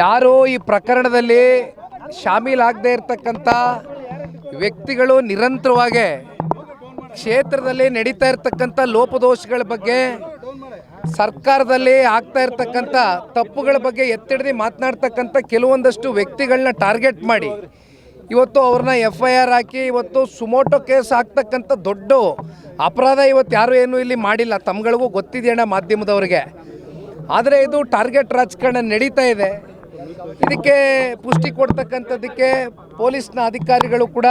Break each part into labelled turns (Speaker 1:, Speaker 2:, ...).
Speaker 1: ಯಾರು ಈ ಪ್ರಕರಣದಲ್ಲಿ ಶಾಮೀಲಾಗದೇ ಇರತಕ್ಕಂಥ ವ್ಯಕ್ತಿಗಳು ನಿರಂತರವಾಗಿ ಕ್ಷೇತ್ರದಲ್ಲಿ ನಡೀತಾ ಇರತಕ್ಕಂಥ ಲೋಪದೋಷಗಳ ಬಗ್ಗೆ, ಸರ್ಕಾರದಲ್ಲಿ ಆಗ್ತಾ ಇರತಕ್ಕಂಥ ತಪ್ಪುಗಳ ಬಗ್ಗೆ ಎತ್ತಿಡಿದು ಮಾತನಾಡ್ತಕ್ಕಂಥ ಕೆಲವೊಂದಷ್ಟು ವ್ಯಕ್ತಿಗಳನ್ನ ಟಾರ್ಗೆಟ್ ಮಾಡಿ ಇವತ್ತು ಅವ್ರನ್ನ FIR ಹಾಕಿ ಇವತ್ತು ಸುಮೋಟೋ ಕೇಸ್ ಹಾಕ್ತಕ್ಕಂಥ ದೊಡ್ಡ ಅಪರಾಧ ಇವತ್ತು ಯಾರು ಏನೂ ಇಲ್ಲಿ ಮಾಡಿಲ್ಲ. ತಮ್ಗಳಿಗೂ ಗೊತ್ತಿದೆಯಣ್ಣ ಮಾಧ್ಯಮದವ್ರಿಗೆ. ಆದರೆ ಇದು ಟಾರ್ಗೆಟ್ ರಾಜಕಾರಣ ನಡೀತಾ ಇದೆ. ಇದಕ್ಕೆ ಪುಷ್ಟಿ ಕೊಡ್ತಕ್ಕಂಥದ್ದಕ್ಕೆ ಪೊಲೀಸ್ನ ಅಧಿಕಾರಿಗಳು ಕೂಡ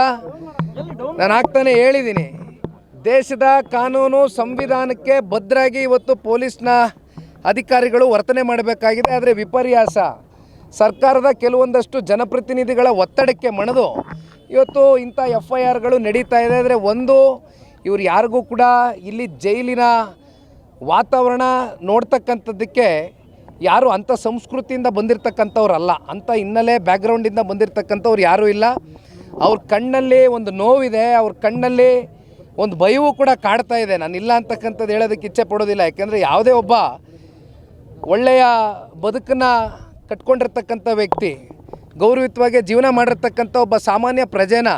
Speaker 1: ನಾನು ಆಗ್ತಾನೆ ಹೇಳಿದ್ದೀನಿ, ದೇಶದ ಕಾನೂನು ಸಂವಿಧಾನಕ್ಕೆ ಬದ್ಧರಾಗಿ ಇವತ್ತು ಪೊಲೀಸ್ನ ಅಧಿಕಾರಿಗಳು ವರ್ತನೆ ಮಾಡಬೇಕಾಗಿದೆ. ಆದರೆ ವಿಪರ್ಯಾಸ ಸರ್ಕಾರದ ಕೆಲವೊಂದಷ್ಟು ಜನಪ್ರತಿನಿಧಿಗಳ ಒತ್ತಡಕ್ಕೆ ಮಣಿದು ಇವತ್ತು ಇಂಥ FIRಗಳು ನಡೀತಾ ಇದೆ. ಆದರೆ ಒಂದು, ಇವ್ರು ಯಾರಿಗೂ ಕೂಡ ಇಲ್ಲಿ ಜೈಲಿನ ವಾತಾವರಣ ನೋಡ್ತಕ್ಕಂಥದ್ದಕ್ಕೆ ಯಾರು ಅಂಥ ಸಂಸ್ಕೃತಿಯಿಂದ ಬಂದಿರತಕ್ಕಂಥವ್ರಲ್ಲ, ಅಂಥ ಹಿನ್ನೆಲೆ ಬ್ಯಾಕ್ಗ್ರೌಂಡಿಂದ ಬಂದಿರತಕ್ಕಂಥವ್ರು ಯಾರೂ ಇಲ್ಲ. ಅವ್ರ ಕಣ್ಣಲ್ಲಿ ಒಂದು ನೋವಿದೆ, ಅವ್ರ ಕಣ್ಣಲ್ಲಿ ಒಂದು ಭಯವೂ ಕೂಡ ಕಾಡ್ತಾ ಇದೆ. ನಾನು ಇಲ್ಲ ಅಂತಕ್ಕಂಥದ್ದು ಹೇಳೋದಕ್ಕೆ ಇಚ್ಛೆ ಪಡೋದಿಲ್ಲ. ಯಾಕೆಂದರೆ ಯಾವುದೇ ಒಬ್ಬ ಒಳ್ಳೆಯ ಬದುಕನ್ನು ಕಟ್ಕೊಂಡಿರ್ತಕ್ಕಂಥ ವ್ಯಕ್ತಿ, ಗೌರವಯುತವಾಗಿ ಜೀವನ ಮಾಡಿರ್ತಕ್ಕಂಥ ಒಬ್ಬ ಸಾಮಾನ್ಯ ಪ್ರಜೆನ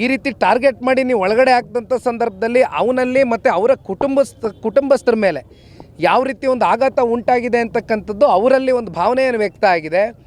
Speaker 1: ಈ ರೀತಿ ಟಾರ್ಗೆಟ್ ಮಾಡಿ ನೀವು ಒಳಗಡೆ ಹಾಕಿದಂಥ ಸಂದರ್ಭದಲ್ಲಿ ಅವನಲ್ಲಿ ಮತ್ತು ಅವರ ಕುಟುಂಬಸ್ಥರ ಮೇಲೆ ಯಾವ ರೀತಿ ಒಂದು ಆಘಾತ ಉಂಟಾಗಿದೆ ಅಂತಕ್ಕಂಥದ್ದು ಅವರಲ್ಲಿ ಒಂದು ಭಾವನೆಯನ್ನು ವ್ಯಕ್ತ ಆಗಿದೆ.